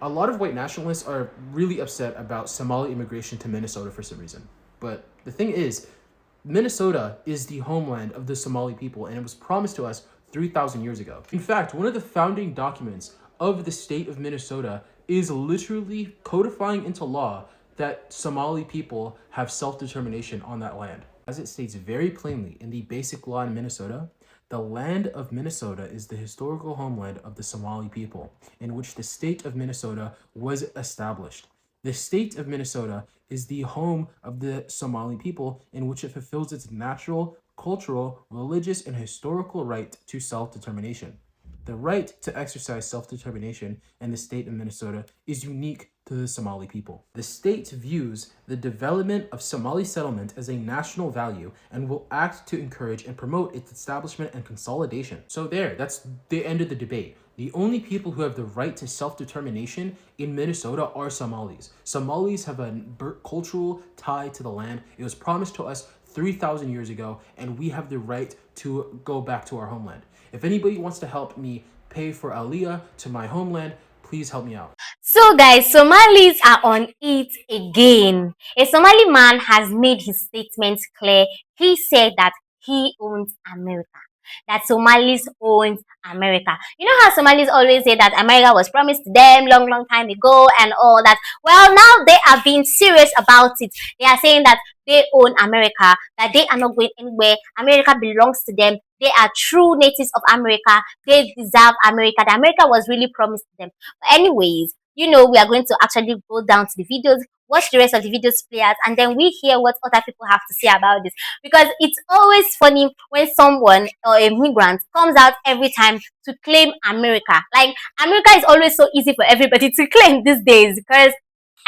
A lot of white nationalists are really upset about Somali immigration to Minnesota for some reason. But the thing is, Minnesota is the homeland of the Somali people, and it was promised to us 3,000 years ago. In fact, one of the founding documents of the state of Minnesota is literally codifying into law that Somali people have self-determination on that land. As it states very plainly in the basic law in Minnesota, the land of Minnesota is the historical homeland of the Somali people, in which the state of Minnesota was established. The state of Minnesota is the home of the Somali people, in which it fulfills its natural, cultural, religious, and historical right to self-determination. The right to exercise self-determination in the state of Minnesota is unique to the Somali people. The state views the development of Somali settlement as a national value and will act to encourage and promote its establishment and consolidation. So that's the end of the debate. The only people who have the right to self-determination in Minnesota are Somalis. Somalis have a cultural tie to the land. It was promised to us 3,000 years ago, and we have the right to go back to our homeland. If anybody wants to help me pay for Aliyah to my homeland, please help me out. So guys, Somalis are on it again. A Somali man has made his statements clear. He said that he owns America. That Somalis owns America. You know how Somalis always say that America was promised to them long time ago and all that. Well, now they are being serious about it. They are saying that they own America, that they are not going anywhere. America belongs to them. They are true natives of America. They deserve America. That America was really promised to them. But anyways, we are going to actually go down to the videos, watch the rest of the videos play out, and then we hear what other people have to say about this. Because it's always funny when someone or a migrant comes out every time to claim America. Like, America is always so easy for everybody to claim these days, because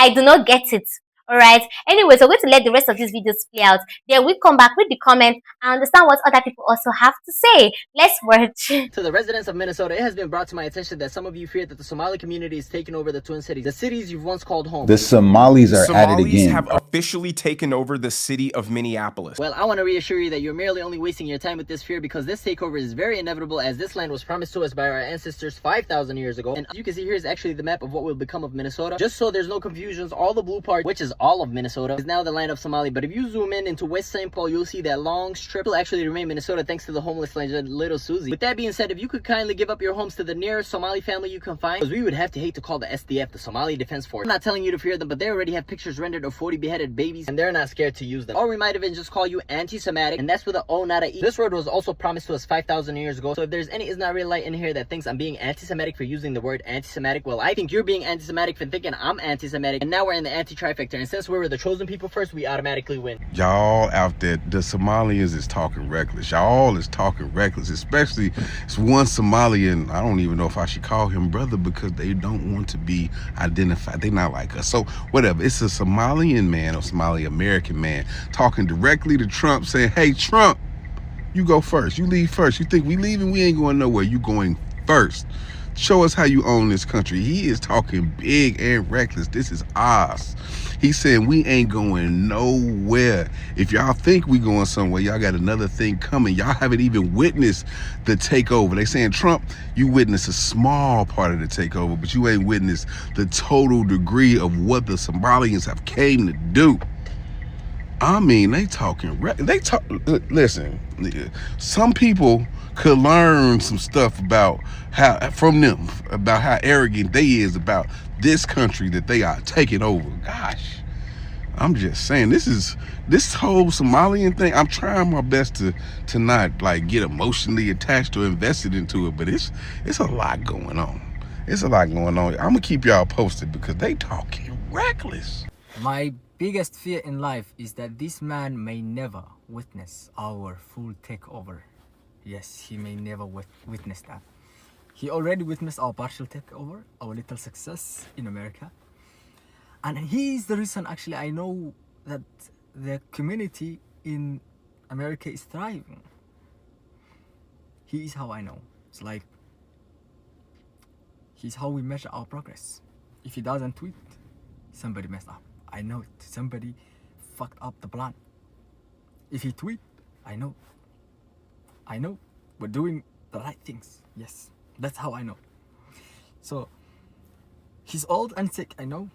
I do not get it. Alright. Anyway, so we're going to let the rest of these videos play out. Then we come back with the comment and understand what other people also have to say. Let's watch. To the residents of Minnesota, it has been brought to my attention that some of you fear that the Somali community is taking over the Twin Cities, the cities you've once called home. The Somalis are at it again. Have officially taken over the city of Minneapolis. Well, I want to reassure you that you're merely only wasting your time with this fear, because this takeover is very inevitable, as this land was promised to us by our ancestors 5,000 years ago. And you can see here is actually the map of what will become of Minnesota. Just so there's no confusions, all the blue part, which is all of Minnesota, is now the land of Somali. But if you zoom in into West St. Paul, you'll see that long strip will actually remain Minnesota thanks to the homeless legend Little Susie. With that being said, if you could kindly give up your homes to the nearest Somali family you can find, because we would have to hate to call the SDF, the Somali Defense Force. I'm not telling you to fear them, but they already have pictures rendered of 40 beheaded babies, and they're not scared to use them. Or we might even just call you anti-Semitic, and that's with a O, not a E. This word was also promised to us 5,000 years ago, so if there's any is not real light in here that thinks I'm being anti-Semitic for using the word anti-Semitic, well, I think you're being anti-Semitic for thinking I'm anti-Semitic, and now we're in the anti-trifecta, and since we were the chosen people first, we automatically win. Y'all out there, the Somalians is talking reckless. Y'all is talking reckless, especially it's one Somalian. I don't even know if I should call him brother, because they don't want to be identified. They not like us. So whatever. It's a Somalian man or Somali American man talking directly to Trump, saying, hey, Trump, you go first. You leave first. You think we leaving? We ain't going nowhere. You going first. Show us how you own this country. He is talking big and reckless. This is ours. He's saying we ain't going nowhere. If y'all think we going somewhere, y'all got another thing coming. Y'all haven't even witnessed the takeover. They saying, Trump, you witnessed a small part of the takeover, but you ain't witnessed the total degree of what the Somalians have came to do. I mean, they talking. Listen, some people could learn some stuff about from them about how arrogant they is about this country that they are taking over. Gosh, I'm just saying, this whole Somalian thing. I'm trying my best to not like get emotionally attached or invested into it, but it's a lot going on. It's a lot going on. I'm gonna keep y'all posted because they talking reckless. My biggest fear in life is that this man may never witness our full takeover. Yes, he may never witness that. He already witnessed our partial takeover, our little success in America. And he is the reason actually I know that the community in America is thriving. He is how I know. It's like, he's how we measure our progress. If he doesn't tweet, somebody messed up. I know it. Somebody fucked up the plan. If he tweet, I know. I know we're doing the right things. Yes, that's how I know. So He's old and sick, I know.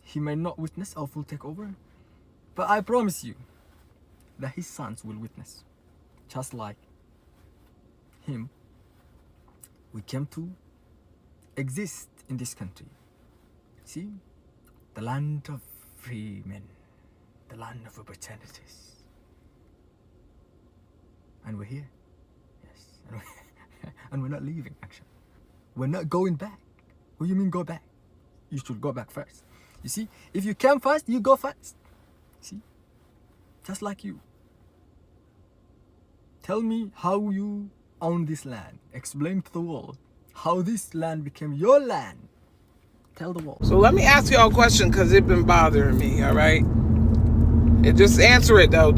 He may not witness our full takeover, but I promise you that his sons will witness. Just like him, we came to exist in this country. See? The land of free men. The land of opportunities. And we're here. Yes. And we're not leaving, actually. We're not going back. What do you mean go back? You should go back first. You see? If you came fast, you go fast. See? Just like you. Tell me how you own this land. Explain to the world how this land became your land. Tell the world. So let me ask y'all a question, because it's been bothering me, all right? And just answer it, though.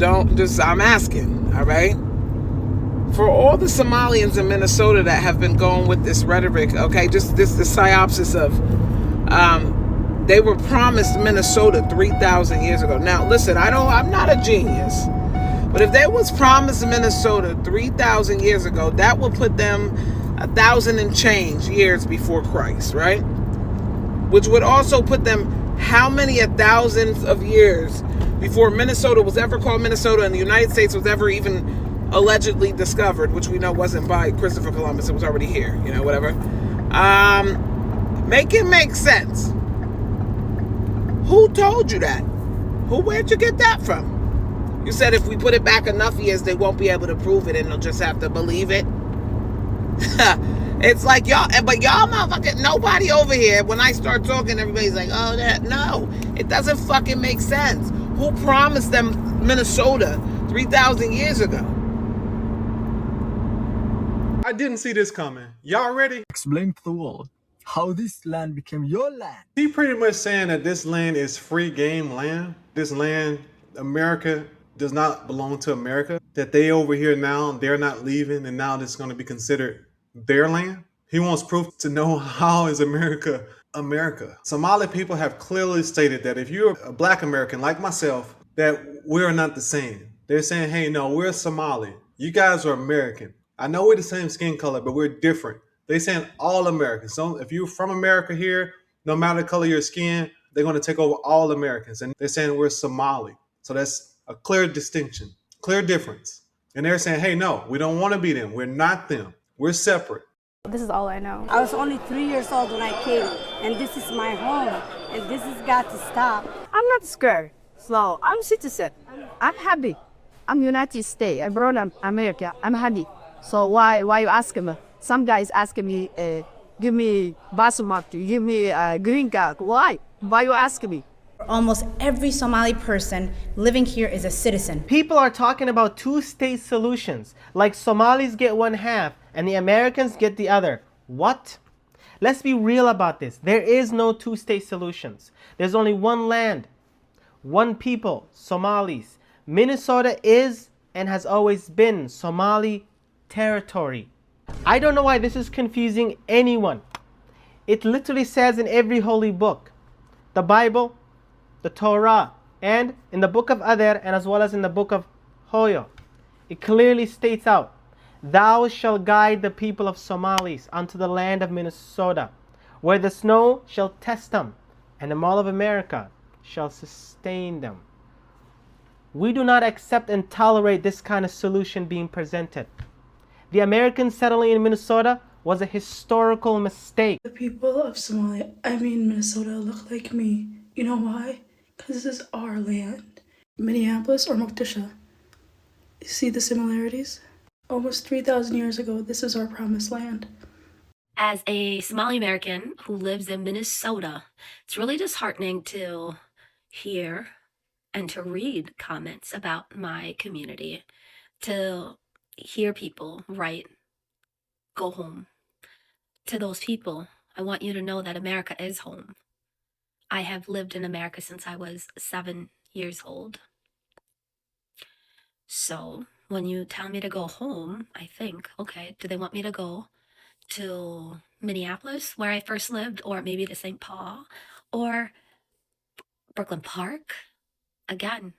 I'm asking, all right? For all the Somalians in Minnesota that have been going with this rhetoric, okay, just this psyopsis of, they were promised Minnesota 3,000 years ago. Now, listen, I'm not a genius, but if they was promised Minnesota 3,000 years ago, that would put them 1,000 and change years before Christ, right? Which would also put them how many 1,000s of years before Minnesota was ever called Minnesota and the United States was ever even allegedly discovered, which we know wasn't by Christopher Columbus, it was already here, whatever. Make it make sense. Who told you that? Where'd you get that from? You said if we put it back enough years, they won't be able to prove it and they'll just have to believe it. It's like y'all, but y'all motherfucking, nobody over here, when I start talking, everybody's like, oh, no, it doesn't fucking make sense. Who promised them Minnesota 3,000 years ago? I didn't see this coming. Y'all ready? Explain to the world how this land became your land. He pretty much saying that this land is free game land. This land, America, does not belong to America. That they over here now, they're not leaving, and now this is going to be considered their land. He wants proof to know how is America America. Somali people have clearly stated that if you're a black American like myself, that we're not the same. They're saying, hey, no, we're Somali. You guys are American. I know we're the same skin color, but we're different. They're saying all Americans. So if you're from America here, no matter the color of your skin, they're going to take over all Americans. And they're saying we're Somali. So that's a clear distinction, clear difference. And they're saying, hey, no, we don't want to be them. We're not them. We're separate. This is all I know. I was only 3 years old when I came, and this is my home, and this has got to stop. I'm not scared, so I'm citizen. I'm happy. I'm United States. I brought up America. I'm happy. So why you asking me? Some guys asking me, give me basmati, give me a green card. Why you asking me? Almost every Somali person living here is a citizen. People are talking about two-state solutions, like Somalis get one half and the Americans get the other. What? Let's be real about this. There is no two-state solutions. There's only one land, one people, Somalis. Minnesota is and has always been Somali territory. I don't know why this is confusing anyone. It literally says in every holy book, the Bible, the Torah, and in the book of Adar, and as well as in the book of Hoyo, it clearly states out, thou shalt guide the people of Somalis unto the land of Minnesota, where the snow shall test them, and the mall of America shall sustain them. We do not accept and tolerate this kind of solution being presented. The Americans settling in Minnesota was a historical mistake. The people of Minnesota look like me. You know why? Because this is our land. Minneapolis or Mogadishu. You see the similarities? Almost 3,000 years ago, this is our promised land. As a Somali American who lives in Minnesota, it's really disheartening to hear and to read comments about my community, to hear people write, go home. To those people, I want you to know that America is home. I have lived in America since I was 7 years old. So when you tell me to go home, I think, okay, do they want me to go to Minneapolis, where I first lived, or maybe to St. Paul, or Brooklyn Park? Again,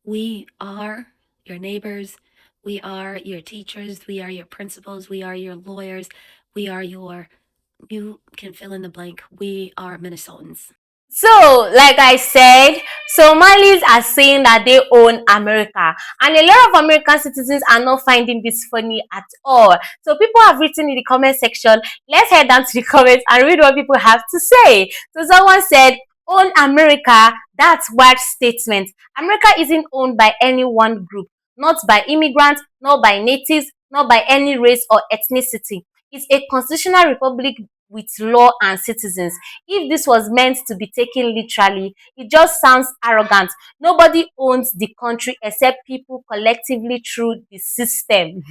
we are your neighbors. We are your teachers. We are your principals. We are your lawyers. We are your You can fill in the blank. We are Minnesotans. So, like I said, Somalis are saying that they own America, and a lot of American citizens are not finding this funny at all. So, people have written in the comment section. Let's head down to the comments and read what people have to say. So, someone said, "Own America, that's wild statement. America isn't owned by any one group, not by immigrants, not by natives, not by any race or ethnicity. It's a constitutional republic with law and citizens. If this was meant to be taken literally, it just sounds arrogant. Nobody owns the country except people collectively through the system."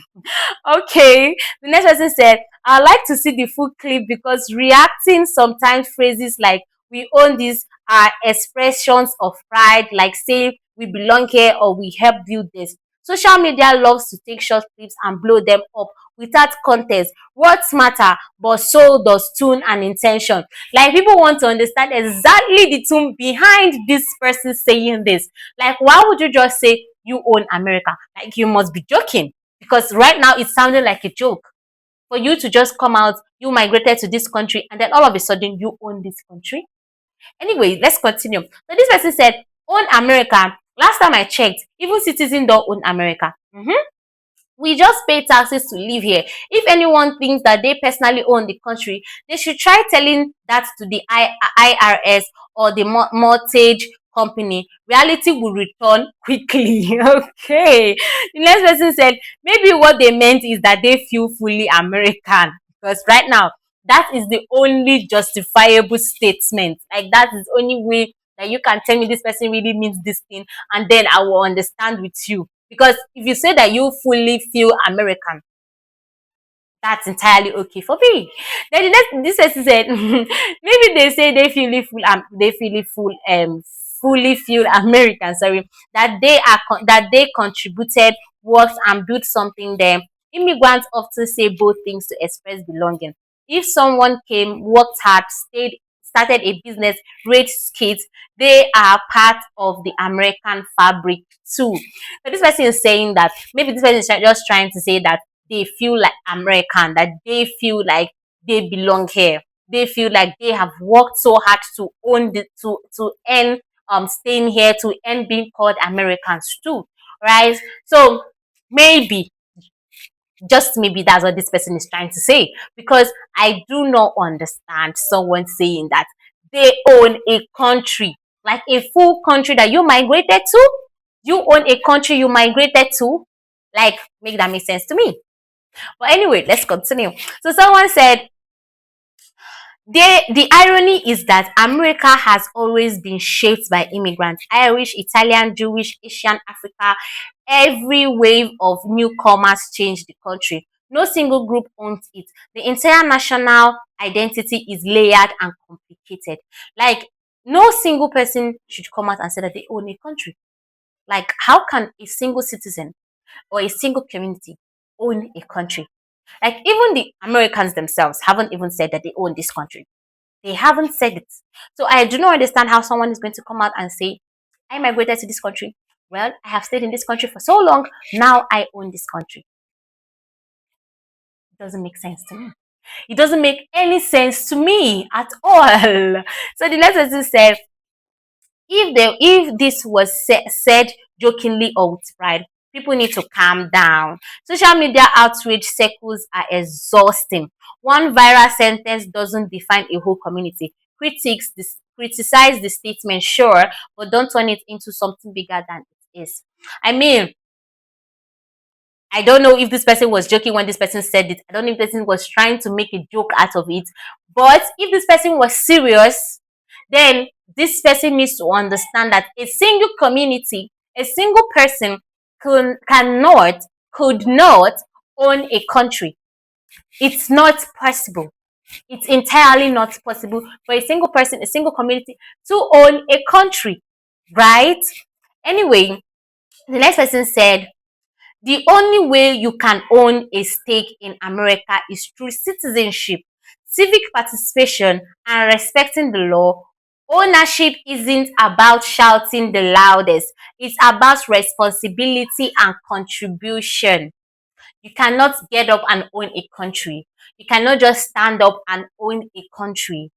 Okay. The next person said, "I'd like to see the full clip because reacting sometimes phrases like 'we own this' are expressions of pride, like saying 'we belong here' or 'we help build this.' Social media loves to take short clips and blow them up without context. Words matter, but so does tone and intention." Like, people want to understand exactly the tone behind this person saying this. Like, why would you just say you own America? Like, you must be joking, because right now it sounded like a joke for you to just come out, you migrated to this country, and then all of a sudden you own this country. Anyway, let's continue. So this person said, "Own America. Last time I checked, even citizens don't own America. We just pay taxes to live here. If anyone thinks that they personally own the country, they should try telling that to the IRS or the mortgage company. Reality will return quickly." Okay. The next person said, "Maybe what they meant is that they feel fully American." Because right now, that is the only justifiable statement. Like, that is the only way that you can tell me this person really means this thing, and then I will understand with you. Because if you say that you fully feel American, that's entirely okay for me. Then the next, this person said, "Maybe they say they feel it full, they feel it full, fully feel American. Sorry, that they are that they contributed, worked, and built something there. Immigrants often say both things to express belonging. If someone came, worked hard, stayed, started a business, raised kids, they are part of the American fabric too." So this person is saying that maybe this person is just trying to say that they feel like American, that they feel like they belong here. They feel like they have worked so hard to own the to earn staying here, to earn being called Americans too. Right? So maybe, just maybe, that's what this person is trying to say. Because I do not understand someone saying that they own a country, like a full country that you migrated to. You own a country you migrated to. Like, make that make sense to me. But anyway, let's continue. So someone said, the irony is that America has always been shaped by immigrants: Irish, Italian, Jewish, Asian, Africa. Every wave of newcomers changed the country. No single group owns it. The entire national identity is layered and complicated. Like, no single person should come out and say that they own a country. Like, how can a single citizen or a single community own a country? Like, even the Americans themselves haven't even said that they own this country. They haven't said it. So I do not understand how someone is going to come out and say, "I migrated to this country. Well, I have stayed in this country for so long. Now I own this country." It doesn't make sense to me. It doesn't make any sense to me at all. So the next person said, if this was said jokingly or with pride, people need to calm down. Social media outrage circles are exhausting. One viral sentence doesn't define a whole community. Critics criticize the statement, sure, but don't turn it into something bigger than it is. I mean, I don't know if this person was joking when this person said it. I don't know if this person was trying to make a joke out of it. But if this person was serious, then this person needs to understand that a single community, a single person could not own a country. It's not possible. It's entirely not possible for a single person, a single community to own a country, right? Anyway, the next person said, "The only way you can own a stake in America is through citizenship, civic participation, and respecting the law. Ownership isn't about shouting the loudest, it's about responsibility and contribution. You cannot get up and own a country. You cannot just stand up and own a country.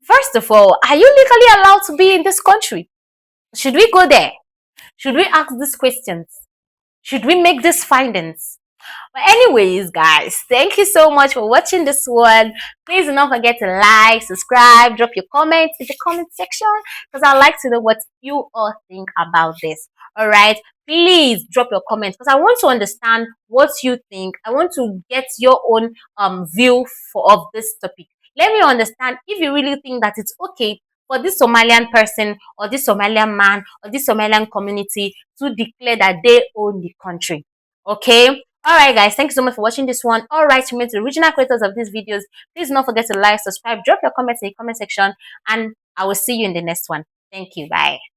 First of all, are you legally allowed to be in this country? Should we go there? Should we ask these questions? Should we make these findings? But anyways, guys, thank you so much for watching this one. Please do not forget to like, subscribe, drop your comments in the comment section, because I'd like to know what you all think about this. All right, please drop your comments, because I want to understand what you think. I want to get your own view of this topic. Let me understand if you really think that it's okay for this Somalian person or this Somalian man or this Somalian community to declare that they own the country. Okay. Alright guys, thank you so much for watching this one. Alright, remember, to the original creators of these videos, please do not forget to like, subscribe, drop your comments in the comment section, and I will see you in the next one. Thank you. Bye.